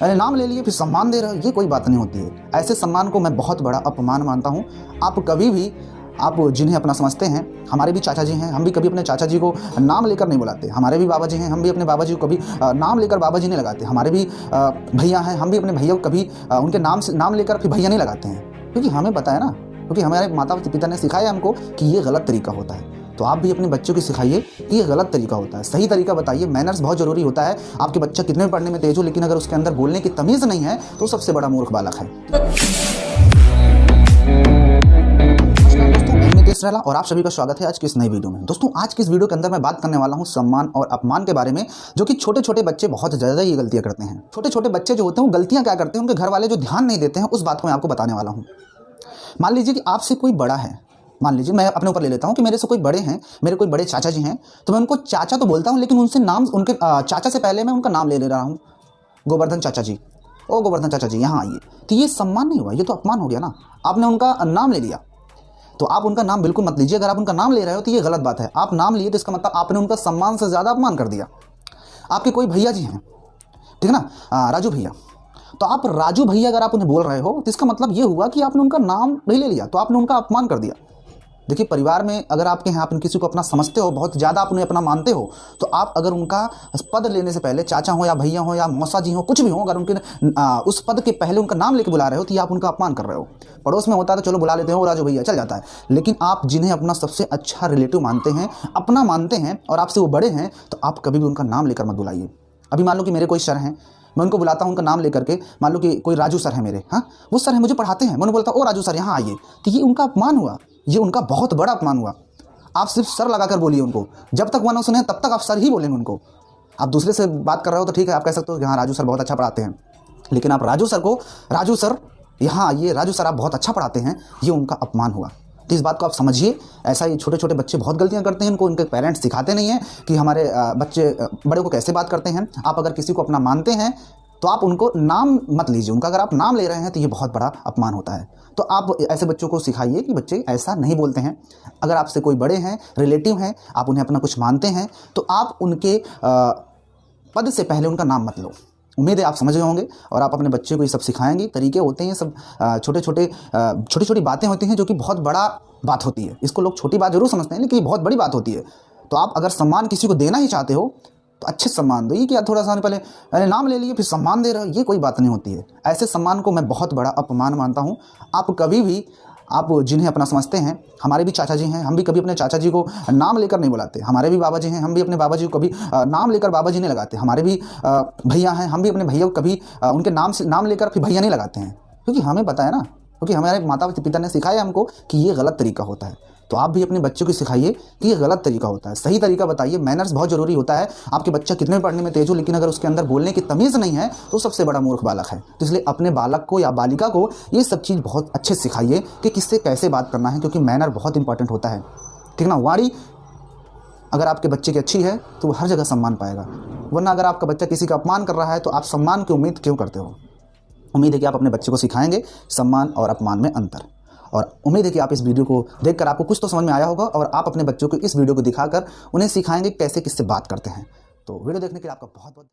अरे नाम ले लिए फिर सम्मान दे रहे हो, ये कोई बात नहीं होती है। ऐसे सम्मान को मैं बहुत बड़ा अपमान मानता हूँ। आप कभी भी आप जिन्हें अपना समझते हैं, हमारे भी चाचा जी हैं, हम भी कभी अपने चाचा जी को नाम लेकर नहीं बुलाते। हमारे भी बाबा जी हैं, हम भी अपने बाबा जी को कभी नाम लेकर बाबा जी नहीं लगाते। हमारे भी भैया हैं, हम भी अपने भैया को कभी उनके नाम से नाम लेकर फिर भैया नहीं लगाते हैं, क्योंकि हमें पता है ना, क्योंकि हमारे माता पिता ने सिखाया हमको कि ये गलत तरीका होता है। तो आप भी अपने बच्चों को सिखाइए कि ये गलत तरीका होता है, सही तरीका बताइए। मैनर्स बहुत ज़रूरी होता है। आपके बच्चा कितने भी पढ़ने में तेज हो, लेकिन अगर उसके अंदर बोलने की तमीज़ नहीं है तो सबसे बड़ा मूर्ख बालक है। और आप सभी का स्वागत है आज की इस नई वीडियो में। दोस्तों, आज की इस वीडियो के अंदर मैं बात करने वाला हूं सम्मान और अपमान के बारे में, जो कि छोटे छोटे बच्चे बहुत ज़्यादा ये गलतियां करते हैं। छोटे छोटे बच्चे जो होते हैं वो गलतियां क्या करते हैं, उनके घर वाले जो ध्यान नहीं देते हैं, उस बात को मैं आपको बताने वाला हूँ। मान लीजिए कि आपसे कोई बड़ा है, मान लीजिए मैं अपने ऊपर ले लेता हूँ कि मेरे से कोई बड़े हैं, मेरे कोई बड़े चाचा जी हैं, तो मैं उनको चाचा तो बोलता हूँ, लेकिन उनसे नाम, उनके चाचा से पहले मैं उनका नाम ले रहा हूँ। गोवर्धन चाचा जी, ओ गोवर्धन चाचा जी यहाँ आइए। तो ये सम्मान नहीं हुआ, ये तो अपमान हो गया ना। आपने उनका नाम ले लिया, तो आप उनका नाम बिल्कुल मत लीजिए। अगर आप उनका नाम ले रहे हो तो ये गलत बात है। आप नाम लिए तो इसका मतलब आपने उनका सम्मान से ज़्यादा अपमान कर दिया। आपके कोई भैया जी हैं, ठीक है ना, राजू भैया, तो आप राजू भैया अगर आप उन्हें बोल रहे हो तो इसका मतलब ये हुआ कि आपने उनका नाम नहीं ले लिया, तो आपने उनका अपमान कर दिया। देखिए, परिवार में अगर आपके यहाँ आप किसी को अपना समझते हो, बहुत ज़्यादा आप उन्हें अपना मानते हो, तो आप अगर उनका पद लेने से पहले, चाचा हो या भैया हो या मौसा जी हो, कुछ भी हो, अगर उनके उस पद के पहले उनका नाम लेके बुला रहे हो तो ये आप उनका अपमान कर रहे हो। पड़ोस में होता है तो चलो बुला लेते हो, राजू भैया चल जाता है, लेकिन आप जिन्हें अपना सबसे अच्छा रिलेटिव मानते हैं, अपना मानते हैं और आपसे वो बड़े हैं, तो आप कभी भी उनका नाम लेकर मत बुलाइए। अभी मान लो कि मेरे कोई सर हैं, मैं उनको बुलाता हूँ उनका नाम लेकर के। मान लो कि कोई राजू सर है मेरे, हाँ वो सर है, मुझे पढ़ाते हैं, मैं उन्हें बोलता हूँ ओ राजू सर यहाँ आइए, तो ये उनका अपमान हुआ, ये उनका बहुत बड़ा अपमान हुआ। आप सिर्फ सर लगाकर बोलिए उनको, जब तक वह ना सुने तब तक आप सर ही बोलेंगे उनको। आप दूसरे से बात कर रहे हो तो ठीक है, आप कह सकते हो कि हाँ राजू सर बहुत अच्छा पढ़ाते हैं, लेकिन आप राजू सर को राजू सर यहाँ आइए, राजू सर आप बहुत अच्छा पढ़ाते हैं, ये उनका अपमान हुआ। तो इस बात को आप समझिए। ऐसा ही छोटे छोटे बच्चे बहुत गलतियां करते हैं, इनको उनके पेरेंट्स सिखाते नहीं हैं कि हमारे बच्चे बड़े को कैसे बात करते हैं। आप अगर किसी को अपना मानते हैं तो आप उनको नाम मत लीजिए, उनका अगर आप नाम ले रहे हैं तो ये बहुत बड़ा अपमान होता है। तो आप ऐसे बच्चों को सिखाइए कि बच्चे ऐसा नहीं बोलते हैं। अगर आपसे कोई बड़े हैं, रिलेटिव हैं, आप उन्हें अपना कुछ मानते हैं, तो आप उनके पद से पहले उनका नाम मत लो। उम्मीद है आप समझ गए होंगे और आप अपने बच्चे को ये सब सिखाएंगे। तरीके होते हैं सब, छोटी छोटी बातें होती हैं जो कि बहुत बड़ा बात होती है। इसको लोग छोटी बात जरूर समझते हैं, लेकिन ये बहुत बड़ी बात होती है। तो आप अगर सम्मान किसी को देना ही चाहते हो तो अच्छे सम्मान दो। ये क्या थोड़ा सा पहले अरे नाम ले लिए फिर सम्मान दे रहे हो, ये कोई बात नहीं होती है। ऐसे सम्मान को मैं बहुत बड़ा अपमान मानता हूँ। आप कभी भी आप जिन्हें अपना समझते हैं, हमारे भी चाचा जी हैं, हम भी कभी अपने चाचा जी को नाम लेकर नहीं बुलाते। हमारे भी बाबा जी हैं, हम भी अपने बाबा जी को कभी नाम लेकर बाबा जी नहीं लगाते। हमारे भी भैया हैं, हम भी अपने भैया को कभी उनके नाम लेकर फिर भैया नहीं लगाते हैं, क्योंकि हमें पता है ना, क्योंकि हमारे माता पिता ने सिखाया हमको कि ये गलत तरीका होता है। तो आप भी अपने बच्चों को सिखाइए कि ये गलत तरीका होता है, सही तरीका बताइए। मैनर्स बहुत ज़रूरी होता है। आपके बच्चा कितने भी पढ़ने में तेज हो, लेकिन अगर उसके अंदर बोलने की तमीज़ नहीं है तो सबसे बड़ा मूर्ख बालक है। तो इसलिए अपने बालक को या बालिका को ये सब चीज़ बहुत अच्छे से सिखाइए कि किससे कैसे बात करना है, क्योंकि मैनर बहुत इंपॉर्टेंट होता है, ठीक ना। वाणी अगर आपके बच्चे की अच्छी है तो वो हर जगह सम्मान पाएगा, वरना अगर आपका बच्चा किसी का अपमान कर रहा है तो आप सम्मान की उम्मीद क्यों करते हो। उम्मीद है कि आप अपने बच्चे को सिखाएंगे सम्मान और अपमान में अंतर, और उम्मीद है कि आप इस वीडियो को देखकर आपको कुछ तो समझ में आया होगा और आप अपने बच्चों को इस वीडियो को दिखाकर उन्हें सिखाएंगे कैसे किससे बात करते हैं। तो वीडियो देखने के लिए आपका बहुत बहुत